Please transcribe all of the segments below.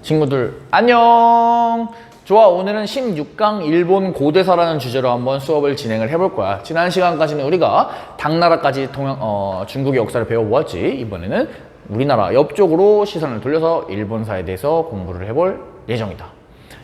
친구들 안녕. 좋아, 오늘은 16강 일본 고대사라는 주제로 한번 수업을 진행을 해볼 거야. 지난 시간까지는 우리가 당나라까지 중국의 역사를 배워보았지. 이번에는 우리나라 옆쪽으로 시선을 돌려서 일본사에 대해서 공부를 해볼 예정이다.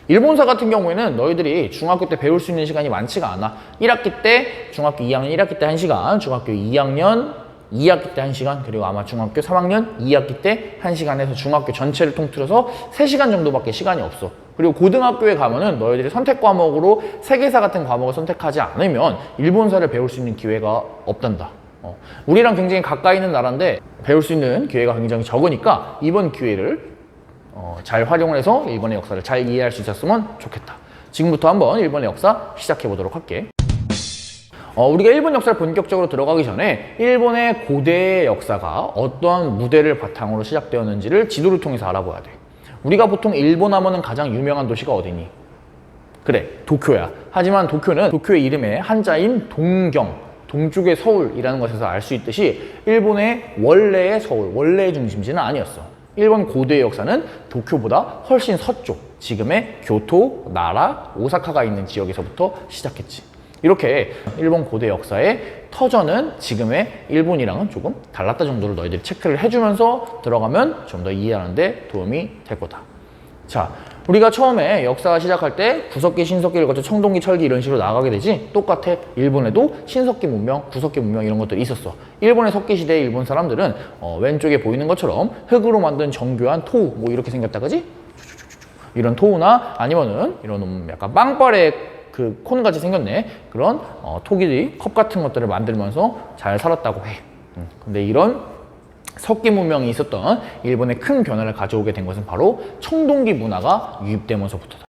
일본사 같은 경우에는 너희들이 중학교 때 배울 수 있는 시간이 많지가 않아. 1학기 때, 중학교 2학년 1학기 때 1시간, 중학교 2학년 2학기 때 1시간, 그리고 아마 중학교 3학년 2학기 때 1시간 해서 중학교 전체를 통틀어서 3시간 정도밖에 시간이 없어. 그리고 고등학교에 가면은 너희들이 선택 과목으로 세계사 같은 과목을 선택하지 않으면 일본사를 배울 수 있는 기회가 없단다. 우리랑 굉장히 가까이 있는 나라인데 배울 수 있는 기회가 굉장히 적으니까 이번 기회를 잘 활용을 해서 일본의 역사를 잘 이해할 수 있었으면 좋겠다. 지금부터 한번 일본의 역사 시작해 보도록 할게. 우리가 일본 역사를 본격적으로 들어가기 전에 일본의 고대 역사가 어떠한 무대를 바탕으로 시작되었는지를 지도를 통해서 알아봐야 돼. 우리가 보통 일본 하면은 가장 유명한 도시가 어디니? 그래, 도쿄야. 하지만 도쿄는 도쿄의 이름에 한자인 동경, 동쪽의 서울이라는 것에서 알 수 있듯이 일본의 원래의 서울, 원래의 중심지는 아니었어. 일본 고대의 역사는 도쿄보다 훨씬 서쪽, 지금의 교토, 나라, 오사카가 있는 지역에서부터 시작했지. 이렇게 일본 고대 역사의 터전은 지금의 일본이랑은 조금 달랐다 정도를 너희들이 체크를 해주면서 들어가면 좀 더 이해하는 데 도움이 될 거다. 자, 우리가 처음에 역사 시작할 때 구석기, 신석기를 거쳐 청동기, 철기 이런 식으로 나가게 되지. 똑같아. 일본에도 신석기 문명, 구석기 문명 이런 것들이 있었어. 일본의 석기시대의 일본 사람들은 왼쪽에 보이는 것처럼 흙으로 만든 정교한 토우 뭐 이렇게 생겼다, 그지? 이런 토우나 아니면은 이런 약간 빵빠레 그 콘같이 생겼네. 그런 토기들이 컵 같은 것들을 만들면서 잘 살았다고 해. 근데 이런 석기 문명이 있었던 일본의 큰 변화를 가져오게 된 것은 바로 청동기 문화가 유입되면서부터다.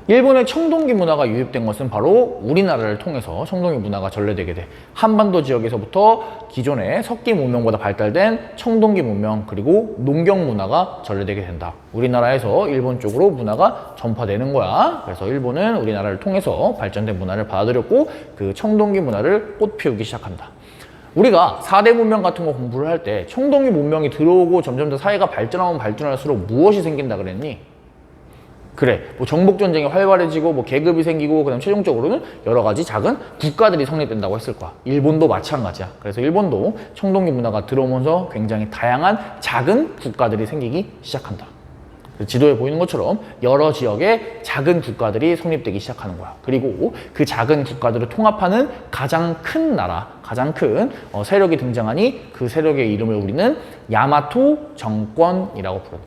일본의 청동기 문화가 유입된 것은 바로 우리나라를 통해서 청동기 문화가 전래되게 돼. 한반도 지역에서부터 기존의 석기 문명보다 발달된 청동기 문명 그리고 농경 문화가 전래되게 된다. 우리나라에서 일본 쪽으로 문화가 전파되는 거야. 그래서 일본은 우리나라를 통해서 발전된 문화를 받아들였고 그 청동기 문화를 꽃피우기 시작한다. 우리가 4대 문명 같은 거 공부를 할 때 청동기 문명이 들어오고 점점 더 사회가 발전하면 발전할수록 무엇이 생긴다 그랬니? 그래, 뭐 정복전쟁이 활발해지고 뭐 계급이 생기고 그다음 최종적으로는 여러 가지 작은 국가들이 성립된다고 했을 거야. 일본도 마찬가지야. 그래서 일본도 청동기 문화가 들어오면서 굉장히 다양한 작은 국가들이 생기기 시작한다. 지도에 보이는 것처럼 여러 지역의 작은 국가들이 성립되기 시작하는 거야. 그리고 그 작은 국가들을 통합하는 가장 큰 나라, 가장 큰 세력이 등장하니 그 세력의 이름을 우리는 야마토 정권이라고 부른다.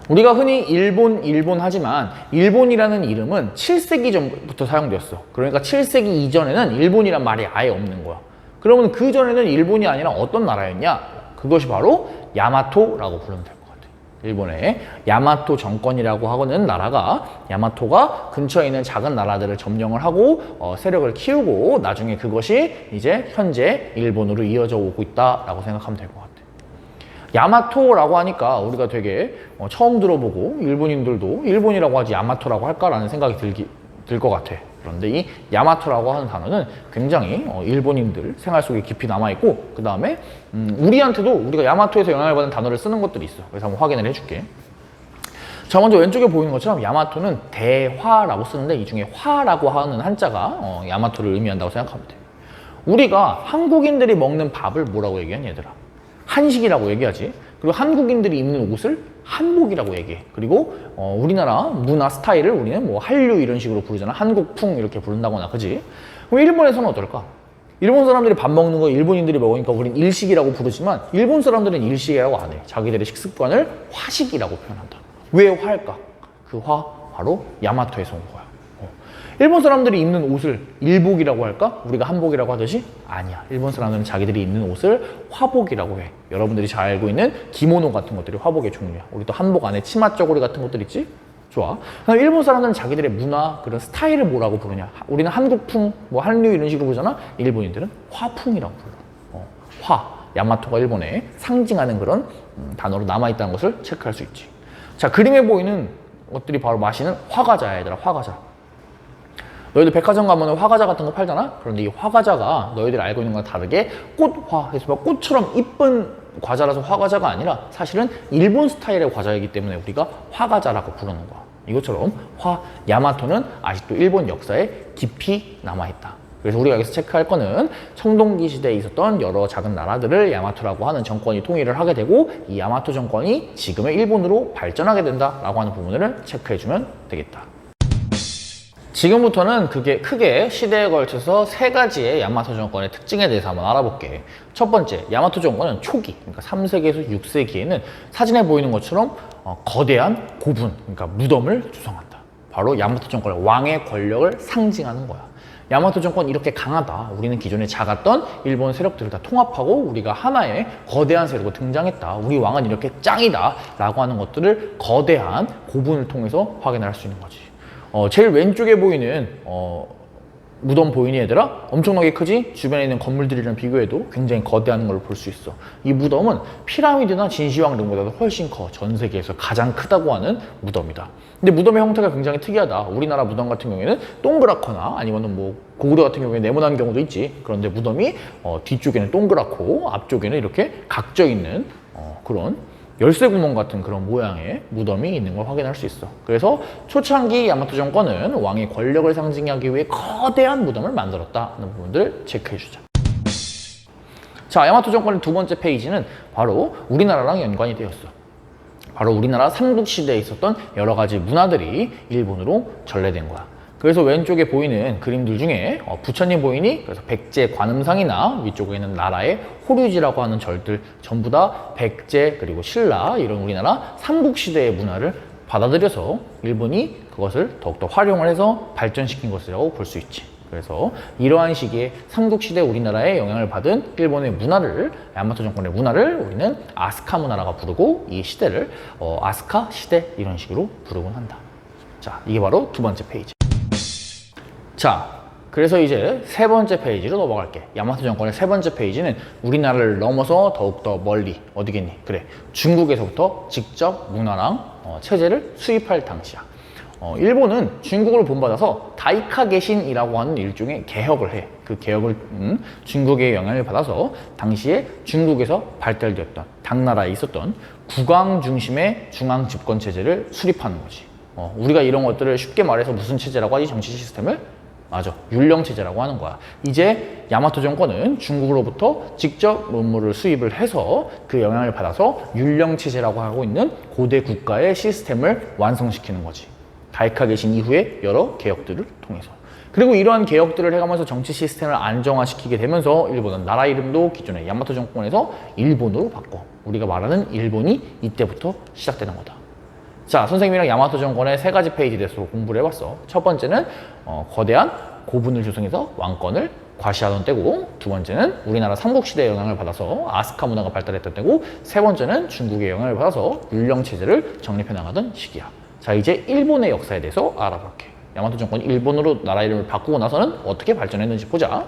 우리가 흔히 일본 하지만 일본이라는 이름은 7세기 전부터 사용되었어. 그러니까 7세기 이전에는 일본이란 말이 아예 없는 거야. 그러면 그 전에는 일본이 아니라 어떤 나라였냐? 그것이 바로 야마토라고 부르면 될 것 같아. 일본의 야마토 정권이라고 하는 나라가 야마토가 근처에 있는 작은 나라들을 점령을 하고 세력을 키우고 나중에 그것이 이제 현재 일본으로 이어져 오고 있다라고 생각하면 될 것 같아. 야마토라고 하니까 우리가 되게 처음 들어보고 일본인들도 일본이라고 하지 야마토라고 할까라는 생각이 들 것 같아. 그런데 이 야마토라고 하는 단어는 굉장히 일본인들 생활 속에 깊이 남아있고 그 다음에 우리한테도 우리가 야마토에서 영향을 받은 단어를 쓰는 것들이 있어. 그래서 한번 확인을 해줄게. 자, 먼저 왼쪽에 보이는 것처럼 야마토는 대화라고 쓰는데 이 중에 화라고 하는 한자가 야마토를 의미한다고 생각하면 돼. 우리가 한국인들이 먹는 밥을 뭐라고 얘기하니 얘들아? 한식이라고 얘기하지. 그리고 한국인들이 입는 옷을 한복이라고 얘기해. 그리고 우리나라 문화 스타일을 우리는 뭐 한류 이런 식으로 부르잖아. 한국풍 이렇게 부른다거나, 그지? 그럼 일본에서는 어떨까? 일본 사람들이 밥 먹는 거 일본인들이 먹으니까 우린 일식이라고 부르지만 일본 사람들은 일식이라고 안 해. 자기들의 식습관을 화식이라고 표현한다. 왜 화일까? 그 화 바로 야마토에서 온 거야. 일본 사람들이 입는 옷을 일복이라고 할까? 우리가 한복이라고 하듯이? 아니야. 일본 사람들은 자기들이 입는 옷을 화복이라고 해. 여러분들이 잘 알고 있는 기모노 같은 것들이 화복의 종류야. 우리 또 한복 안에 치마 쪼고리 같은 것들 있지? 좋아. 그럼 일본 사람들은 자기들의 문화, 그런 스타일을 뭐라고 부르냐? 우리는 한국풍, 뭐 한류 이런 식으로 부르잖아? 일본인들은 화풍이라고 불러. 화. 야마토가 일본에 상징하는 그런 단어로 남아있다는 것을 체크할 수 있지. 자, 그림에 보이는 것들이 바로 마시는 화과자야, 얘들아. 화과자. 너희들 백화점 가면 화과자 같은 거 팔잖아? 그런데 이 화과자가 너희들 알고 있는 거랑 다르게 꽃화, 그래서 꽃처럼 이쁜 과자라서 화과자가 아니라 사실은 일본 스타일의 과자이기 때문에 우리가 화과자라고 부르는 거야. 이것처럼 야마토는 아직도 일본 역사에 깊이 남아있다. 그래서 우리가 여기서 체크할 거는 청동기 시대에 있었던 여러 작은 나라들을 야마토라고 하는 정권이 통일을 하게 되고 이 야마토 정권이 지금의 일본으로 발전하게 된다라고 하는 부분을 체크해주면 되겠다. 지금부터는 크게 시대에 걸쳐서 세 가지의 야마토 정권의 특징에 대해서 한번 알아볼게. 첫 번째, 야마토 정권은 초기, 그러니까 3세기에서 6세기에는 사진에 보이는 것처럼 거대한 고분, 그러니까 무덤을 조성한다. 바로 야마토 정권의 왕의 권력을 상징하는 거야. 야마토 정권 이렇게 강하다. 우리는 기존에 작았던 일본 세력들을 다 통합하고 우리가 하나의 거대한 세력으로 등장했다. 우리 왕은 이렇게 짱이다. 라고 하는 것들을 거대한 고분을 통해서 확인할 수 있는 거지. 제일 왼쪽에 보이는 무덤 보이니 얘들아? 엄청나게 크지? 주변에 있는 건물들이랑 비교해도 굉장히 거대한 걸 볼 수 있어. 이 무덤은 피라미드나 진시황 등보다도 훨씬 커. 전 세계에서 가장 크다고 하는 무덤이다. 근데 무덤의 형태가 굉장히 특이하다. 우리나라 무덤 같은 경우에는 동그랗거나 아니면 뭐 고구려 같은 경우에 네모난 경우도 있지. 그런데 무덤이 뒤쪽에는 동그랗고 앞쪽에는 이렇게 각져 있는 그런 열쇠 구멍 같은 그런 모양의 무덤이 있는 걸 확인할 수 있어. 그래서 초창기 야마토 정권은 왕의 권력을 상징하기 위해 거대한 무덤을 만들었다 하는 부분들을 체크해주자. 자, 야마토 정권의 두 번째 페이지는 바로 우리나라랑 연관이 되었어. 바로 우리나라 삼국시대에 있었던 여러 가지 문화들이 일본으로 전래된 거야. 그래서 왼쪽에 보이는 그림들 중에 부처님 보이니? 그래서 백제 관음상이나 위쪽에 있는 나라의 호류지라고 하는 절들 전부 다 백제 그리고 신라 이런 우리나라 삼국시대의 문화를 받아들여서 일본이 그것을 더욱더 활용을 해서 발전시킨 것이라고 볼 수 있지. 그래서 이러한 시기에 삼국시대 우리나라에 영향을 받은 일본의 문화를, 야마토 정권의 문화를 우리는 아스카 문화라고 부르고 이 시대를 아스카 시대 이런 식으로 부르곤 한다. 자, 이게 바로 두 번째 페이지. 자, 그래서 이제 세 번째 페이지로 넘어갈게. 야마토 정권의 세 번째 페이지는 우리나라를 넘어서 더욱더 멀리 어디겠니? 그래, 중국에서부터 직접 문화랑 체제를 수입할 당시야. 일본은 중국을 본받아서 다이카 개신이라고 하는 일종의 개혁을 해. 그 개혁을 중국의 영향을 받아서 당시에 중국에서 발달되었던 당나라에 있었던 국왕 중심의 중앙 집권 체제를 수립하는 거지. 우리가 이런 것들을 쉽게 말해서 무슨 체제라고 하지? 정치 시스템을? 맞아, 율령 체제라고 하는 거야. 이제 야마토 정권은 중국으로부터 직접 문물을 수입을 해서 그 영향을 받아서 율령 체제라고 하고 있는 고대 국가의 시스템을 완성시키는 거지. 다이카 개신 이후에 여러 개혁들을 통해서. 그리고 이러한 개혁들을 해가면서 정치 시스템을 안정화시키게 되면서 일본은 나라 이름도 기존의 야마토 정권에서 일본으로 바꿔. 우리가 말하는 일본이 이때부터 시작되는 거다. 자, 선생님이랑 야마토 정권의 세 가지 페이지에 대해서 공부를 해봤어. 첫 번째는 거대한 고분을 조성해서 왕권을 과시하던 때고, 두 번째는 우리나라 삼국시대의 영향을 받아서 아스카 문화가 발달했던 때고, 세 번째는 중국의 영향을 받아서 율령 체제를 정립해 나가던 시기야. 자, 이제 일본의 역사에 대해서 알아볼게. 야마토 정권이 일본으로 나라 이름을 바꾸고 나서는 어떻게 발전했는지 보자.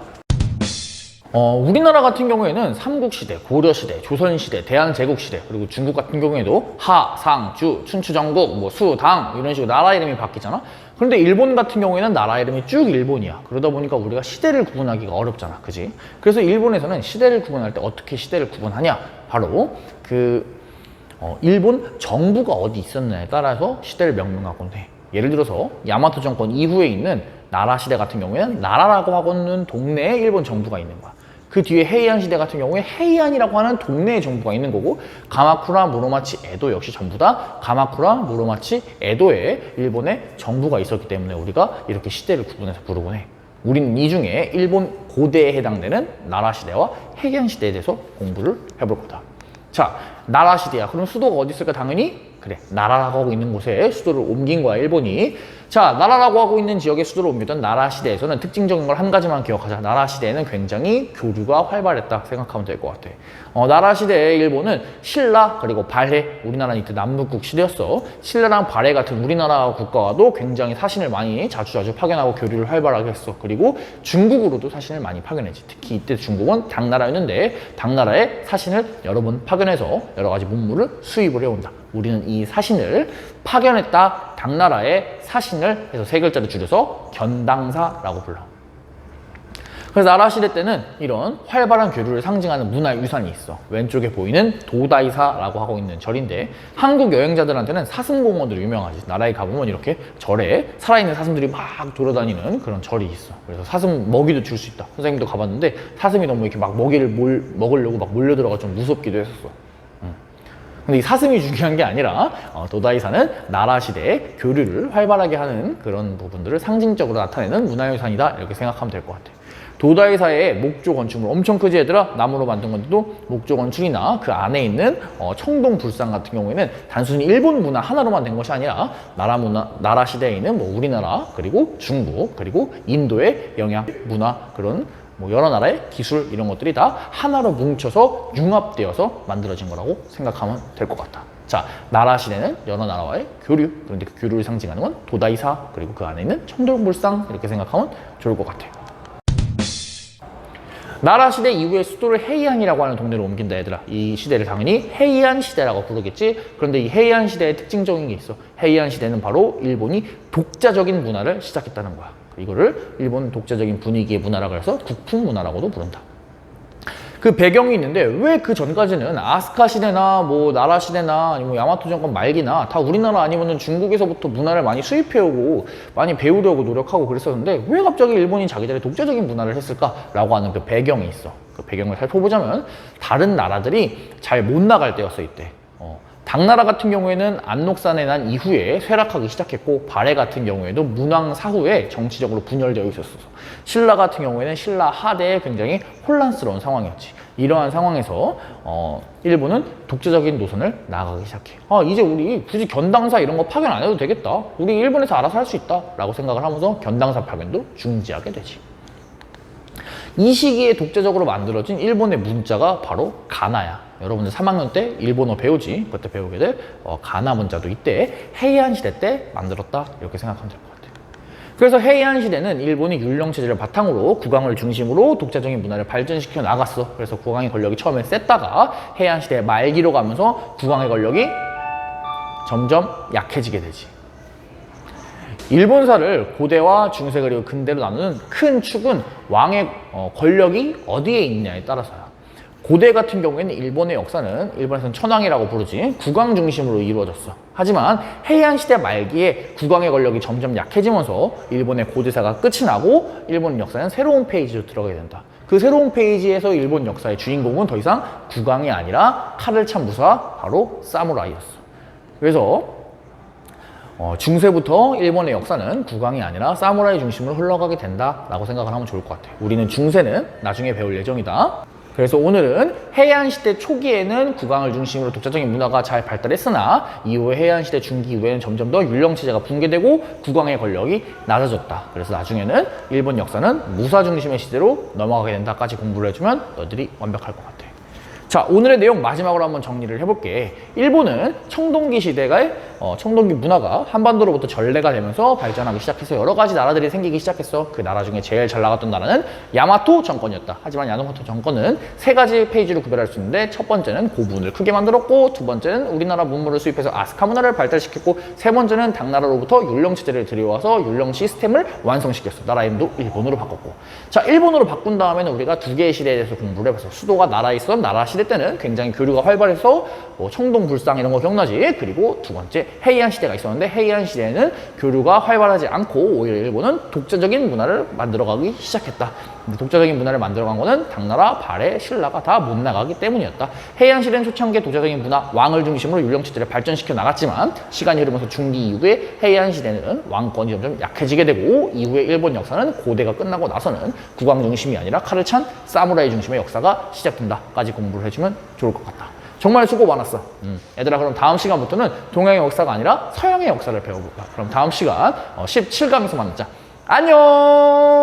우리나라 같은 경우에는 삼국시대, 고려시대, 조선시대, 대한제국시대, 그리고 중국 같은 경우에도 하, 상, 주, 춘추전국, 뭐 수, 당 이런 식으로 나라 이름이 바뀌잖아. 그런데 일본 같은 경우에는 나라 이름이 쭉 일본이야. 그러다 보니까 우리가 시대를 구분하기가 어렵잖아. 그지? 그래서 일본에서는 시대를 구분할 때 어떻게 시대를 구분하냐? 바로 일본 정부가 어디 있었느냐에 따라서 시대를 명명하곤 해. 예를 들어서 야마토 정권 이후에 있는 나라 시대 같은 경우에는 나라라고 하고 있는 동네에 일본 정부가 있는 거야. 그 뒤에 헤이안 시대 같은 경우에 헤이안이라고 하는 동네의 정부가 있는 거고, 가마쿠라, 무로마치, 에도 역시 전부 다 가마쿠라, 무로마치, 에도에 일본의 정부가 있었기 때문에 우리가 이렇게 시대를 구분해서 부르곤 해. 우리는 이 중에 일본 고대에 해당되는 나라 시대와 헤이안 시대에 대해서 공부를 해볼 거다. 자, 나라 시대야. 그럼 수도가 어디 있을까? 당연히 그래, 나라라고 하고 있는 곳에 수도를 옮긴 거야, 일본이. 자, 나라라고 하고 있는 지역에 수도를 옮겼던 나라 시대에서는 특징적인 걸 한 가지만 기억하자. 나라 시대에는 굉장히 교류가 활발했다 생각하면 될 것 같아. 나라 시대에 일본은 신라 그리고 발해, 우리나라는 이때 남북국 시대였어. 신라랑 발해 같은 우리나라 국가와도 굉장히 사신을 많이 자주 파견하고 교류를 활발하게 했어. 그리고 중국으로도 사신을 많이 파견했지. 특히 이때 중국은 당나라였는데 당나라에 사신을 여러 번 파견해서 여러 가지 문물을 수입을 해온다. 우리는 이 사신을 파견했다, 당나라의 사신을 해서 세 글자를 줄여서 견당사라고 불러. 그래서 나라 시대 때는 이런 활발한 교류를 상징하는 문화유산이 있어. 왼쪽에 보이는 도다이사라고 하고 있는 절인데 한국 여행자들한테는 사슴공원으로 유명하지. 나라에 가보면 이렇게 절에 살아있는 사슴들이 막 돌아다니는 그런 절이 있어. 그래서 사슴 먹이도 줄 수 있다. 선생님도 가봤는데 사슴이 너무 이렇게 막 먹이를 먹으려고 막 몰려들어가 좀 무섭기도 했었어. 근데 이 사슴이 중요한 게 아니라 도다이사는 나라 시대의 교류를 활발하게 하는 그런 부분들을 상징적으로 나타내는 문화유산이다 이렇게 생각하면 될 것 같아요. 도다이사의 목조 건축물 엄청 크지 얘들아? 나무로 만든 건데도 목조 건축이나 그 안에 있는 청동 불상 같은 경우에는 단순히 일본 문화 하나로만 된 것이 아니라 나라 시대에 있는 뭐 우리나라 그리고 중국 그리고 인도의 영향 문화 그런 뭐 여러 나라의 기술 이런 것들이 다 하나로 뭉쳐서 융합되어서 만들어진 거라고 생각하면 될 것 같다. 자, 나라 시대는 여러 나라와의 교류, 그런데 그 교류를 상징하는 건 도다이사 그리고 그 안에 있는 청동불상 이렇게 생각하면 좋을 것 같아요. 나라 시대 이후에 수도를 헤이안이라고 하는 동네로 옮긴다 얘들아. 이 시대를 당연히 헤이안 시대라고 부르겠지. 그런데 이 헤이안 시대의 특징적인 게 있어. 헤이안 시대는 바로 일본이 독자적인 문화를 시작했다는 거야. 이거를 일본 독자적인 분위기의 문화라고 해서 국풍 문화라고도 부른다. 그 배경이 있는데 왜 그 전까지는 아스카 시대나 뭐 나라 시대나 아니면 야마토 정권 말기나 다 우리나라 아니면은 중국에서부터 문화를 많이 수입해오고 많이 배우려고 노력하고 그랬었는데 왜 갑자기 일본이 자기들의 독자적인 문화를 했을까라고 하는 그 배경이 있어. 그 배경을 살펴보자면 다른 나라들이 잘 못 나갈 때였어 이때. 당나라 같은 경우에는 안록산에 난 이후에 쇠락하기 시작했고 발해 같은 경우에도 문왕 사후에 정치적으로 분열되어 있었어. 신라 같은 경우에는 신라 하대에 굉장히 혼란스러운 상황이었지. 이러한 상황에서 일본은 독자적인 노선을 나아가기 시작해. 이제 우리 굳이 견당사 이런 거 파견 안 해도 되겠다. 우리 일본에서 알아서 할 수 있다 라고 생각을 하면서 견당사 파견도 중지하게 되지. 이 시기에 독자적으로 만들어진 일본의 문자가 바로 가나야. 여러분들 3학년 때 일본어 배우지. 그때 배우게 될 가나 문자도 이때 헤이안 시대 때 만들었다 이렇게 생각하면 될 것 같아요. 그래서 헤이안 시대는 일본이 율령 체제를 바탕으로 국왕을 중심으로 독자적인 문화를 발전시켜 나갔어. 그래서 국왕의 권력이 처음에 셌다가 헤이안 시대 말기로 가면서 국왕의 권력이 점점 약해지게 되지. 일본사를 고대와 중세 그리고 근대로 나누는 큰 축은 왕의 권력이 어디에 있느냐에 따라서야. 고대 같은 경우에는 일본의 역사는 일본에서는 천황이라고 부르지 국왕 중심으로 이루어졌어. 하지만 헤이안 시대 말기에 국왕의 권력이 점점 약해지면서 일본의 고대사가 끝이 나고 일본 역사는 새로운 페이지로 들어가게 된다. 그 새로운 페이지에서 일본 역사의 주인공은 더 이상 국왕이 아니라 칼을 찬 무사 바로 사무라이였어. 그래서 중세부터 일본의 역사는 국왕이 아니라 사무라이 중심으로 흘러가게 된다라고 생각을 하면 좋을 것 같아요. 우리는 중세는 나중에 배울 예정이다. 그래서 오늘은 해안시대 초기에는 국왕을 중심으로 독자적인 문화가 잘 발달했으나 이후에 해안시대 중기 이후에는 점점 더 율령체제가 붕괴되고 국왕의 권력이 낮아졌다. 그래서 나중에는 일본 역사는 무사 중심의 시대로 넘어가게 된다까지 공부를 해주면 너희들이 완벽할 것 같아. 자, 오늘의 내용 마지막으로 한번 정리를 해볼게. 일본은 청동기 시대가 청동기 문화가 한반도로부터 전래가 되면서 발전하기 시작해서 여러 가지 나라들이 생기기 시작했어. 그 나라 중에 제일 잘 나갔던 나라는 야마토 정권이었다. 하지만 야마토 정권은 세 가지 페이지로 구별할 수 있는데 첫 번째는 고분을 크게 만들었고 두 번째는 우리나라 문물을 수입해서 아스카 문화를 발달시켰고 세 번째는 당나라로부터 율령 체제를 들여와서 율령 시스템을 완성시켰어. 나라 이름도 일본으로 바꿨고. 자, 일본으로 바꾼 다음에는 우리가 두 개의 시대에 대해서 공부를 해봤어. 수도가 나라에 있었던 나라 시대 때는 굉장히 교류가 활발해서 청동불상 이런 거 기억나지? 그리고 두 번째 헤이안 시대가 있었는데 헤이안 시대에는 교류가 활발하지 않고 오히려 일본은 독자적인 문화를 만들어가기 시작했다. 독자적인 문화를 만들어간 거는 당나라, 발해, 신라가 다 못 나가기 때문이었다. 헤이안 시대는 초창기에 독자적인 문화, 왕을 중심으로 율령체제를 발전시켜 나갔지만 시간이 흐르면서 중기 이후에 헤이안 시대는 왕권이 점점 약해지게 되고 이후에 일본 역사는 고대가 끝나고 나서는 국왕 중심이 아니라 칼을 찬 사무라이 중심의 역사가 시작된다까지 공부를 해주면 좋을 것 같다. 정말 수고 많았어. 얘들아, 그럼 다음 시간부터는 동양의 역사가 아니라 서양의 역사를 배워볼까? 그럼 다음 시간 17강에서 만나자. 안녕!